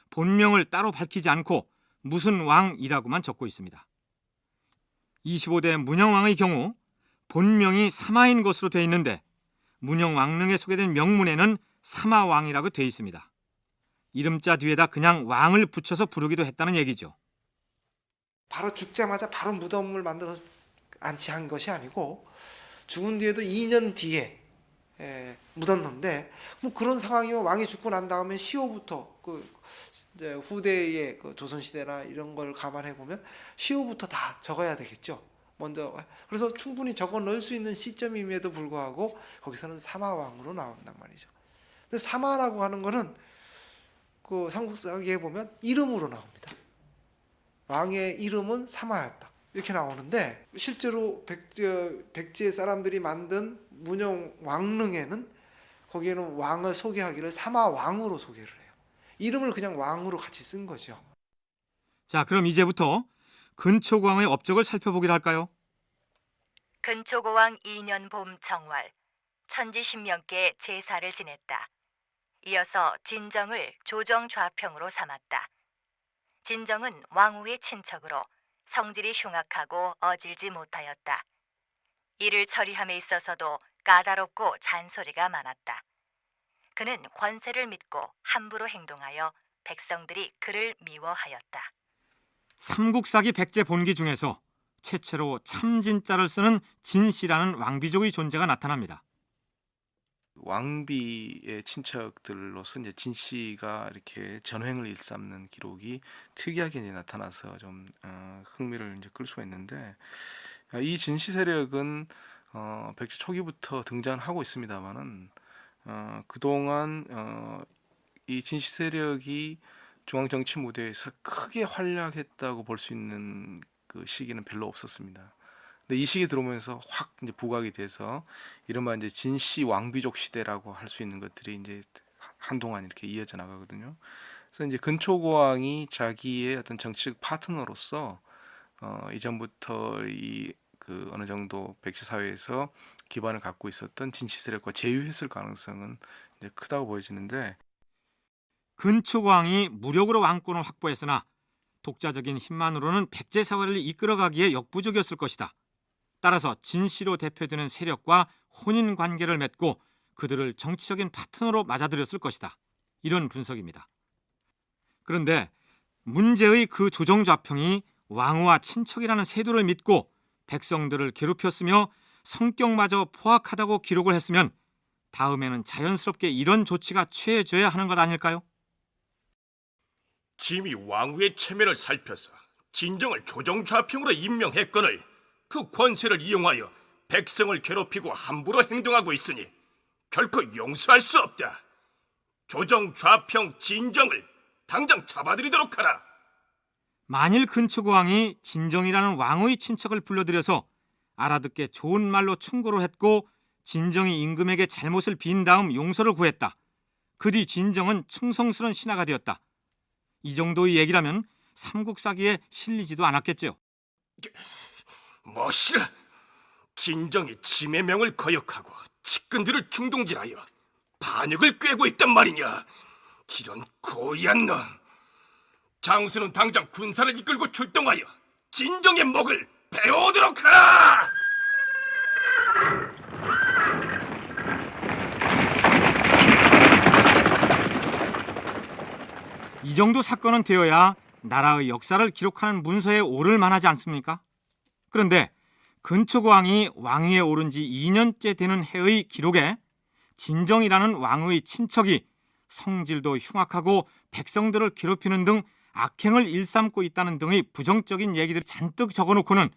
본명을 따로 밝히지 않고 무슨 왕이라고만 적고 있습니다. 25대 문영왕의 경우 본명이 사마인 것으로 되어 있는데 문영왕릉에 소개된 명문에는 사마왕이라고 되어 있습니다. 이름자 뒤에다 그냥 왕을 붙여서 부르기도 했다는 얘기죠. 바로 죽자마자 바로 무덤을 만들어서 안치한 것이 아니고 죽은 뒤에도 2년 뒤에 묻었는데, 뭐 그런 상황이면 왕이 죽고 난 다음에 시호부터 이제 후대의 조선시대나 이런 걸 감안해 보면 시호부터 다 적어야 되겠죠. 먼저. 그래서 충분히 적어 넣을 수 있는 시점임에도 불구하고 거기서는 사마왕으로 나온단 말이죠. 근데 사마라고 하는 거는 그 삼국사기에 보면 이름으로 나옵니다. 왕의 이름은 사마였다, 이렇게 나오는데 실제로 백제 사람들이 만든 문영 왕릉에는 거기에는 왕을 소개하기를 사마왕으로 소개를 해요. 이름을 그냥 왕으로 같이 쓴 거죠. 자, 그럼 이제부터 근초고왕의 업적을 살펴보기로 할까요? 근초고왕 2년 봄 정월 천지 10년께 제사를 지냈다. 이어서 진정을 조정 좌평으로 삼았다. 진정은 왕후의 친척으로 성질이 흉악하고 어질지 못하였다. 이를 처리함에 있어서도 까다롭고 잔소리가 많았다. 그는 권세를 믿고 함부로 행동하여 백성들이 그를 미워하였다. 삼국사기 백제 본기 중에서 최초로 참진자를 쓰는 진씨라는 왕비족의 존재가 나타납니다. 왕비의 친척들로서 이제 진 씨가 이렇게 전횡을 일삼는 기록이 특이하게 이제 나타나서 좀 흥미를 이제 끌 수가 있는데, 이 진씨 세력은 백제 초기부터 등장하고 있습니다만은 그동안 이 진씨 세력이 중앙 정치 무대에서 크게 활약했다고 볼 수 있는 그 시기는 별로 없었습니다. 근데 이 시기 들어오면서 확 이제 부각이 돼서 이른바 이제 진씨 왕비족 시대라고 할 수 있는 것들이 이제 한동안 이렇게 이어져 나가거든요. 그래서 이제 근초고왕이 자기의 어떤 정치적 파트너로서 이전부터 이 그 어느 정도 백제 사회에서 기반을 갖고 있었던 진씨 세력과 제휴했을 가능성은 이제 크다고 보여지는데, 근초고왕이 무력으로 왕권을 확보했으나 독자적인 힘만으로는 백제 사회를 이끌어가기에 역부족이었을 것이다. 따라서 진씨로 대표되는 세력과 혼인 관계를 맺고 그들을 정치적인 파트너로 맞아들였을 것이다. 이런 분석입니다. 그런데 문제의 그 조정좌평이 왕후와 친척이라는 세도를 믿고 백성들을 괴롭혔으며 성격마저 포악하다고 기록을 했으면 다음에는 자연스럽게 이런 조치가 취해져야 하는 것 아닐까요? 짐이 왕후의 체면을 살펴서 진정을 조정좌평으로 임명했거늘 그 권세를 이용하여 백성을 괴롭히고 함부로 행동하고 있으니 결코 용서할 수 없다. 조정좌평 진정을 당장 잡아들이도록 하라. 만일 근초고왕이 진정이라는 왕의 친척을 불러들여서 알아듣게 좋은 말로 충고를 했고 진정이 임금에게 잘못을 빈 다음 용서를 구했다. 그 뒤 진정은 충성스러운 신하가 되었다. 이 정도의 얘기라면 삼국사기에 실리지도 않았겠죠. 뭐시라, 진정이 짐의 명을 거역하고 측근들을 충동질하여 반역을 꾀고 있단 말이냐. 이런 고의한 놈. 장수는 당장 군사를 이끌고 출동하여 진정의 목을 베어오도록 하라. 이 정도 사건은 되어야 나라의 역사를 기록하는 문서에 오를 만하지 않습니까? 그런데 근초고왕이 왕위에 오른 지 2년째 되는 해의 기록에 진정이라는 왕의 친척이 성질도 흉악하고 백성들을 괴롭히는 등 악행을 일삼고 있다는 등의 부정적인 얘기들을 잔뜩 적어놓고는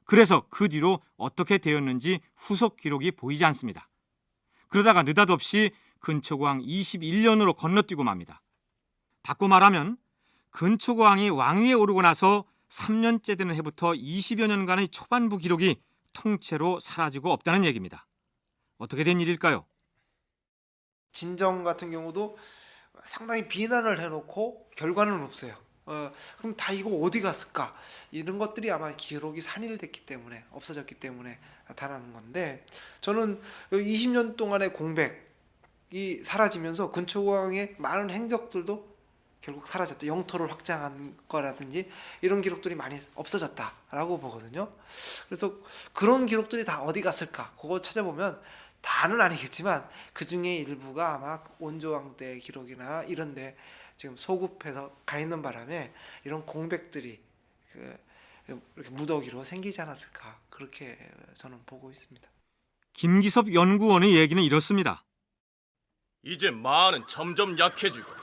그래서 그 뒤로 어떻게 되었는지 후속 기록이 보이지 않습니다. 그러다가 느닷없이 근초고왕 21년으로 건너뛰고 맙니다. 바꿔 말하면 근초고왕이 왕위에 오르고 나서 3년째 되는 해부터 20여 년간의 초반부 기록이 통째로 사라지고 없다는 얘기입니다. 어떻게 된 일일까요? 진정 같은 경우도 상당히 비난을 해놓고 결과는 없어요. 그럼 다 이거 어디 갔을까? 이런 것들이 아마 기록이 산일됐기 때문에, 없어졌기 때문에 나타나는 건데, 저는 20년 동안의 공백이 사라지면서 근초고왕의 많은 행적들도 결국 사라졌다. 영토를 확장한 거라든지 이런 기록들이 많이 없어졌다라고 보거든요. 그래서 그런 기록들이 다 어디 갔을까? 그거 찾아보면 다는 아니겠지만 그 중에 일부가 아마 온조왕 때 기록이나 이런데 지금 소급해서 가 있는 바람에 이런 공백들이 이렇게 무더기로 생기지 않았을까, 그렇게 저는 보고 있습니다. 김기섭 연구원의 얘기는 이렇습니다. 이제 마하는 점점 약해지고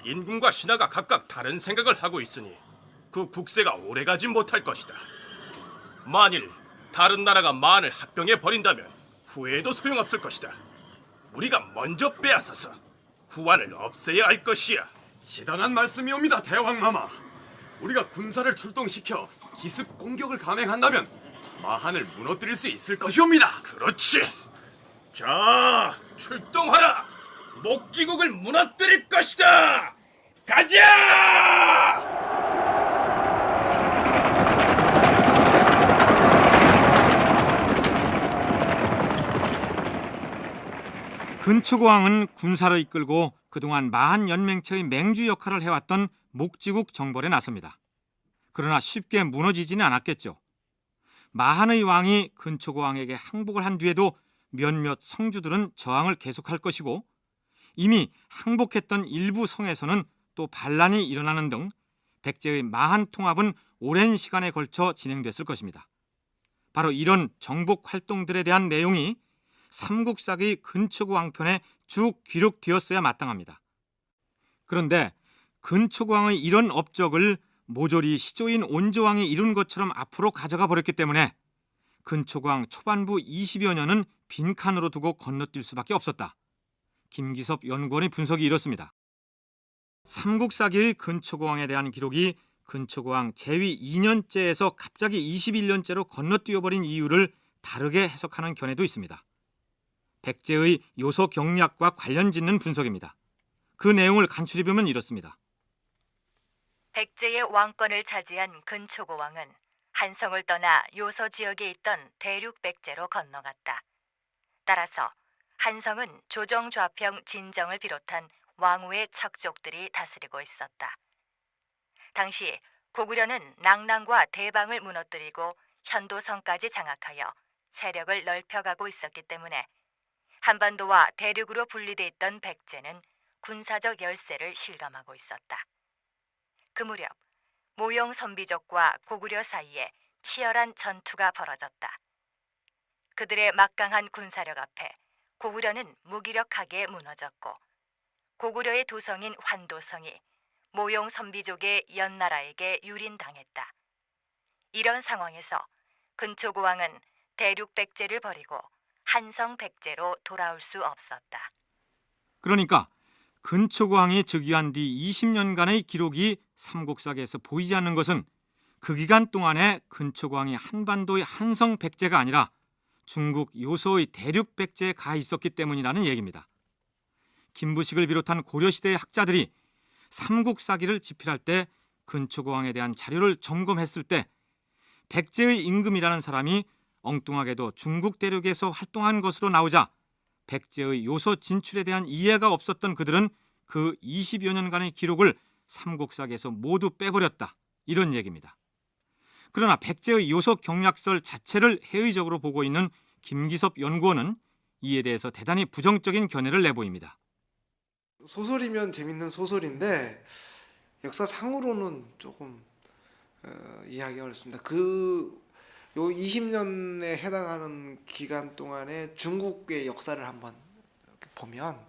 인군과 신하가 각각 다른 생각을 하고 있으니 그 국세가 오래가지 못할 것이다. 만일 다른 나라가 마한을 합병해 버린다면 후회해도 소용없을 것이다. 우리가 먼저 빼앗아서 후한을 없애야 할 것이야. 시당한 말씀이옵니다, 대왕마마. 우리가 군사를 출동시켜 기습 공격을 감행한다면 마한을 무너뜨릴 수 있을 것이옵니다. 그렇지. 자, 출동하라. 목지국을 무너뜨릴 것이다. 가자! 근초고왕은 군사를 이끌고 그동안 마한 연맹체의 맹주 역할을 해왔던 목지국 정벌에 나섭니다. 그러나 쉽게 무너지지는 않았겠죠. 마한의 왕이 근초고왕에게 항복을 한 뒤에도 몇몇 성주들은 저항을 계속할 것이고, 이미 항복했던 일부 성에서는 또 반란이 일어나는 등 백제의 마한 통합은 오랜 시간에 걸쳐 진행됐을 것입니다. 바로 이런 정복 활동들에 대한 내용이 삼국사기 근초고 왕편에 쭉 기록되었어야 마땅합니다. 그런데 근초고 왕의 이런 업적을 모조리 시조인 온조왕이 이룬 것처럼 앞으로 가져가 버렸기 때문에 근초고 왕 초반부 20여 년은 빈칸으로 두고 건너뛸 수밖에 없었다. 김기섭 연구원의 분석이 이렇습니다. 삼국사기의 근초고 왕에 대한 기록이 근초고 왕 재위 2년째에서 갑자기 21년째로 건너뛰어버린 이유를 다르게 해석하는 견해도 있습니다. 백제의 요소 경략과 관련 짓는 분석입니다. 그 내용을 간추려보면 이렇습니다. 백제의 왕권을 차지한 근초고 왕은 한성을 떠나 요소 지역에 있던 대륙 백제로 건너갔다. 따라서 한성은 조정 좌평 진정을 비롯한 왕후의 척족들이 다스리고 있었다. 당시 고구려는 낙랑과 대방을 무너뜨리고 현도성까지 장악하여 세력을 넓혀가고 있었기 때문에 한반도와 대륙으로 분리돼 있던 백제는 군사적 열세를 실감하고 있었다. 그 무렵 모용 선비족과 고구려 사이에 치열한 전투가 벌어졌다. 그들의 막강한 군사력 앞에 고구려는 무기력하게 무너졌고 고구려의 도성인 환도성이 모용 선비족의 연나라에게 유린당했다. 이런 상황에서 근초고 왕은 대륙 백제를 버리고 한성 백제로 돌아올 수 없었다. 그러니까 근초고 왕이 즉위한 뒤 20년간의 기록이 삼국사기에서 보이지 않는 것은 그 기간 동안에 근초고 왕이 한반도의 한성 백제가 아니라 중국 요소의 대륙 백제에 가 있었기 때문이라는 얘기입니다. 김부식을 비롯한 고려시대의 학자들이 삼국사기를 집필할 때 근초고 왕에 대한 자료를 점검했을 때 백제의 임금이라는 사람이 엉뚱하게도 중국 대륙에서 활동한 것으로 나오자 백제의 요소 진출에 대한 이해가 없었던 그들은 그 20여 년간의 기록을 삼국사기에서 모두 빼버렸다. 이런 얘기입니다. 그러나 백제의 요소 경략설 자체를 해의적으로 보고 있는 김기섭 연구원은 이에 대해서 대단히 부정적인 견해를 내보입니다. 소설이면 재밌는 소설인데 역사상으로는 조금 이해하기 어렵습니다. 요 20년에 해당하는 기간 동안에 중국의 역사를 한번 보면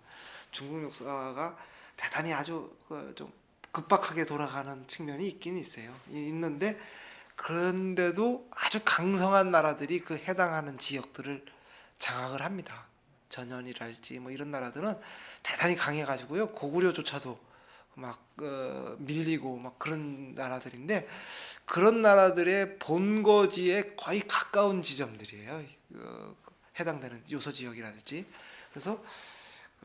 중국 역사가 대단히 아주 좀 급박하게 돌아가는 측면이 있긴 있는데 그런데도 아주 강성한 나라들이 그 해당하는 지역들을 장악을 합니다. 전현이랄지 뭐 이런 나라들은 대단히 강해가지고요. 고구려조차도 막 밀리고 막 그런 나라들인데 그런 나라들의 본거지에 거의 가까운 지점들이에요. 해당되는 요소 지역이랄지. 그래서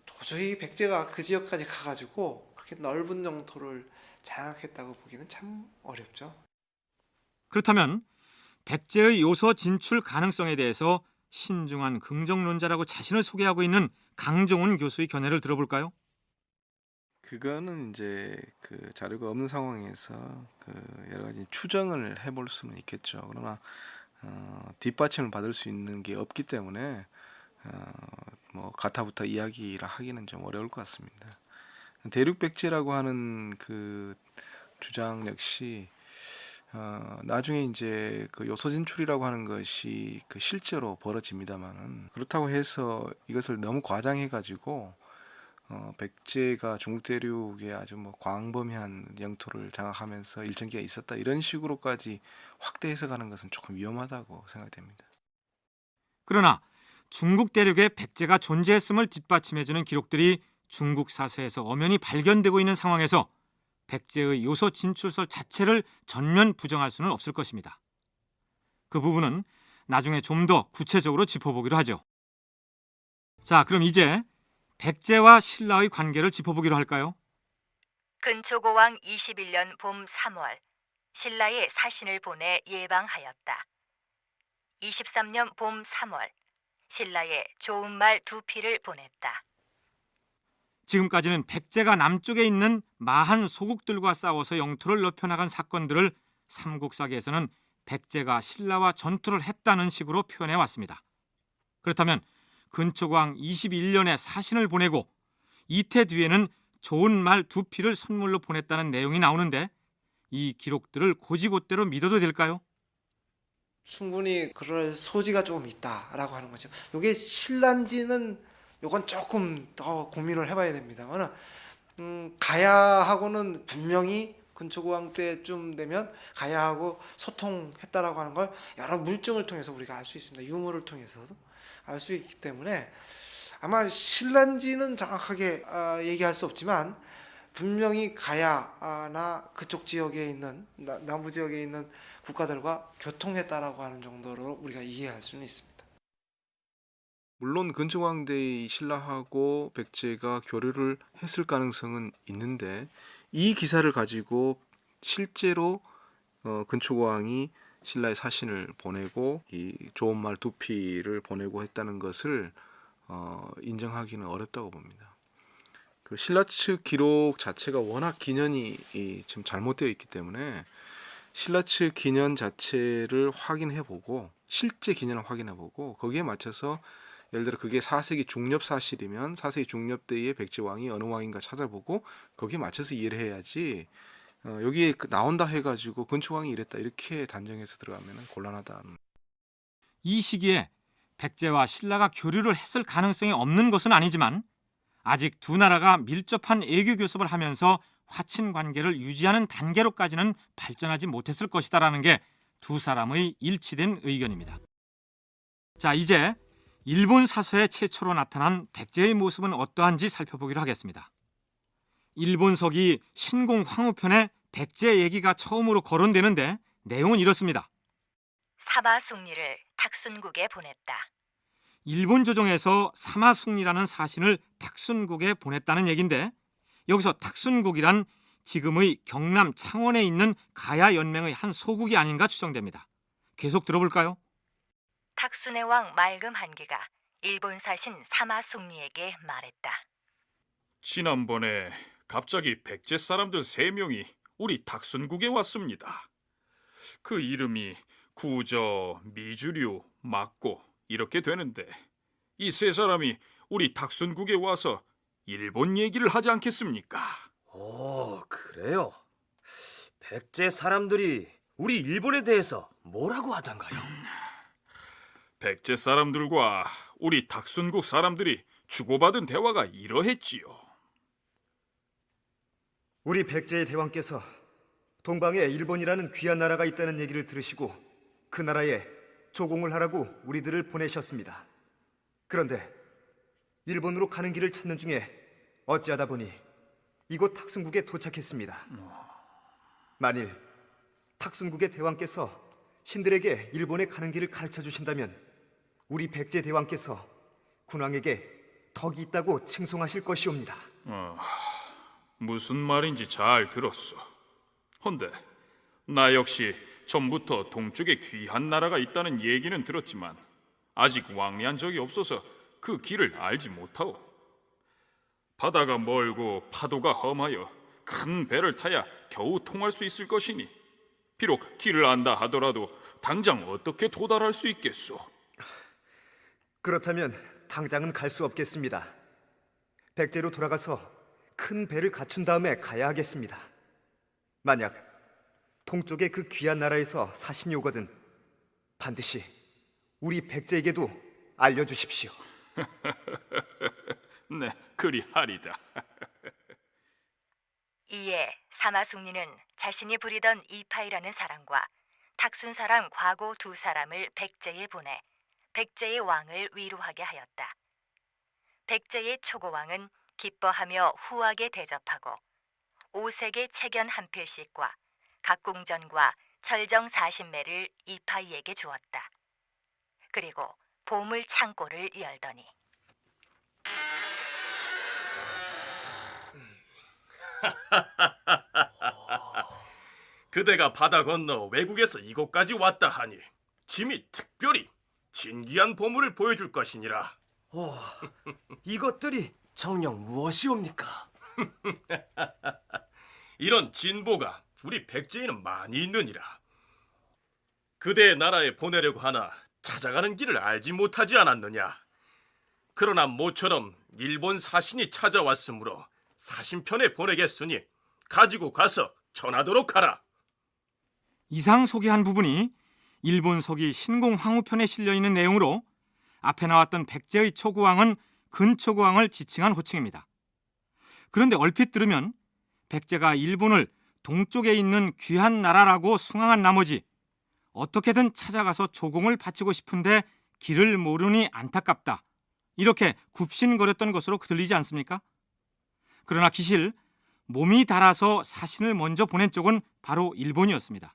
도저히 백제가 그 지역까지 가가지고 그렇게 넓은 영토를 장악했다고 보기는 참 어렵죠. 그렇다면 백제의 요소 진출 가능성에 대해서 신중한 긍정론자라고 자신을 소개하고 있는 강종훈 교수의 견해를 들어볼까요? 그거는 이제 그 자료가 없는 상황에서 그 여러 가지 추정을 해볼 수는 있겠죠. 그러나 뒷받침을 받을 수 있는 게 없기 때문에 뭐 가타부타 이야기라 하기는 좀 어려울 것 같습니다. 대륙백제라고 하는 그 주장 역시 나중에 이제 그 요소 진출이라고 하는 것이 그 실제로 벌어집니다만은 그렇다고 해서 이것을 너무 과장해 가지고 백제가 중국 대륙에 아주 뭐 광범위한 영토를 장악하면서 일정기가 있었다 이런 식으로까지 확대해서 가는 것은 조금 위험하다고 생각됩니다. 그러나 중국 대륙에 백제가 존재했음을 뒷받침해주는 기록들이 중국 사서에서 엄연히 발견되고 있는 상황에서 백제의 요소 진출설 자체를 전면 부정할 수는 없을 것입니다. 그 부분은 나중에 좀 더 구체적으로 짚어보기로 하죠. 자, 그럼 이제 백제와 신라의 관계를 짚어보기로 할까요? 근초고 왕 21년 봄 3월 신라에 사신을 보내 예방하였다. 23년 봄 3월 신라에 좋은 말 2피를 보냈다. 지금까지는 백제가 남쪽에 있는 마한 소국들과 싸워서 영토를 넓혀나간 사건들을 삼국사기에서는 백제가 신라와 전투를 했다는 식으로 표현해 왔습니다. 그렇다면 근초고 왕 21년에 사신을 보내고 이태 뒤에는 좋은 말 2피를 선물로 보냈다는 내용이 나오는데 이 기록들을 고지고대로 믿어도 될까요? 충분히 그럴 소지가 조금 있다라고 하는 거죠. 이게 신라인지는 요건 조금 더 고민을 해봐야 됩니다만, 가야하고는 분명히 근초고왕 때쯤 되면 가야하고 소통했다라고 하는 걸 여러 물증을 통해서 우리가 알 수 있습니다. 유물을 통해서도 알 수 있기 때문에 아마 신라인지는 정확하게 얘기할 수 없지만 분명히 가야나 그쪽 지역에 있는 남부 지역에 있는 국가들과 교통했다라고 하는 정도로 우리가 이해할 수는 있습니다. 물론 근초고왕대의 신라하고 백제가 교류를 했을 가능성은 있는데, 이 기사를 가지고 실제로 근초고왕이 신라의 사신을 보내고 이 좋은 말 두 피를 보내고 했다는 것을 인정하기는 어렵다고 봅니다. 그 신라 측 기록 자체가 워낙 기년이 지금 잘못되어 있기 때문에 신라 측 기년 자체를 확인해보고, 실제 기년을 확인해보고, 거기에 맞춰서 예를 들어 그게 4세기 중엽 사실이면 4세기 중엽 때의 백제 왕이 어느 왕인가 찾아보고 거기에 맞춰서 이해를 해야지, 여기에 나온다 해가지고 근초왕이 이랬다 이렇게 단정해서 들어가면 곤란하다. 이 시기에 백제와 신라가 교류를 했을 가능성이 없는 것은 아니지만 아직 두 나라가 밀접한 애교 교섭을 하면서 화친 관계를 유지하는 단계로까지는 발전하지 못했을 것이다라는 게 두 사람의 일치된 의견입니다. 자, 이제 일본 사서에 최초로 나타난 백제의 모습은 어떠한지 살펴보기로 하겠습니다. 일본서기 신공 황후편에 백제 얘기가 처음으로 거론되는데 내용은 이렇습니다. 사마숙리를 탁순국에 보냈다. 일본 조정에서 사마숙리라는 사신을 탁순국에 보냈다는 얘긴데, 여기서 탁순국이란 지금의 경남 창원에 있는 가야 연맹의 한 소국이 아닌가 추정됩니다. 계속 들어볼까요? 탁순의 왕 맑음 한기가 일본 사신 사마숙리에게 말했다. 지난번에 갑자기 백제 사람들 3명이 우리 탁순국에 왔습니다. 그 이름이 구저, 미주류, 막고 이렇게 되는데, 이 3사람이 우리 탁순국에 와서 일본 얘기를 하지 않겠습니까? 오, 그래요? 백제 사람들이 우리 일본에 대해서 뭐라고 하던가요? 백제 사람들과 우리 탁순국 사람들이 주고받은 대화가 이러했지요. 우리 백제의 대왕께서 동방에 일본이라는 귀한 나라가 있다는 얘기를 들으시고 그 나라에 조공을 하라고 우리들을 보내셨습니다. 그런데 일본으로 가는 길을 찾는 중에 어찌하다 보니 이곳 탁순국에 도착했습니다. 만일 탁순국의 대왕께서 신들에게 일본에 가는 길을 가르쳐 주신다면 우리 백제 대왕께서 군왕에게 덕이 있다고 칭송하실 것이옵니다. 무슨 말인지 잘 들었어. 헌데 나 역시 전부터 동쪽에 귀한 나라가 있다는 얘기는 들었지만 아직 왕래한 적이 없어서 그 길을 알지 못하오. 바다가 멀고 파도가 험하여 큰 배를 타야 겨우 통할 수 있을 것이니 비록 길을 안다 하더라도 당장 어떻게 도달할 수 있겠소? 그렇다면 당장은 갈 수 없겠습니다. 백제로 돌아가서 큰 배를 갖춘 다음에 가야 하겠습니다. 만약 동쪽의 그 귀한 나라에서 사신이 오거든 반드시 우리 백제에게도 알려주십시오. 네, 그리하리다. 이에 사마숙리는 자신이 부리던 이파이라는 사람과 탁순사랑 과고 2사람을 백제에 보내 백제의 왕을 위로하게 하였다. 백제의 초고왕은 기뻐하며 후하게 대접하고 5색의 체견 한 필씩과 각궁전과 철정 40매를 이파이에게 주었다. 그리고 보물 창고를 열더니 그대가 바다 건너 외국에서 이곳까지 왔다 하니 짐이 특별히 진귀한 보물을 보여줄 것이니라. 이것들이 정녕 무엇이옵니까? 이런 진보가 우리 백제에는 많이 있느니라. 그대의 나라에 보내려고 하나 찾아가는 길을 알지 못하지 않았느냐. 그러나 모처럼 일본 사신이 찾아왔으므로 사신편에 보내겠으니 가지고 가서 전하도록 하라. 이상 소개한 부분이 일본 서기 신공황후편에 실려 있는 내용으로 앞에 나왔던 백제의 초고왕은 근초고왕을 지칭한 호칭입니다. 그런데 얼핏 들으면 백제가 일본을 동쪽에 있는 귀한 나라라고 숭앙한 나머지 어떻게든 찾아가서 조공을 바치고 싶은데 길을 모르니 안타깝다, 이렇게 굽신거렸던 것으로 들리지 않습니까? 그러나 기실 몸이 달아서 사신을 먼저 보낸 쪽은 바로 일본이었습니다.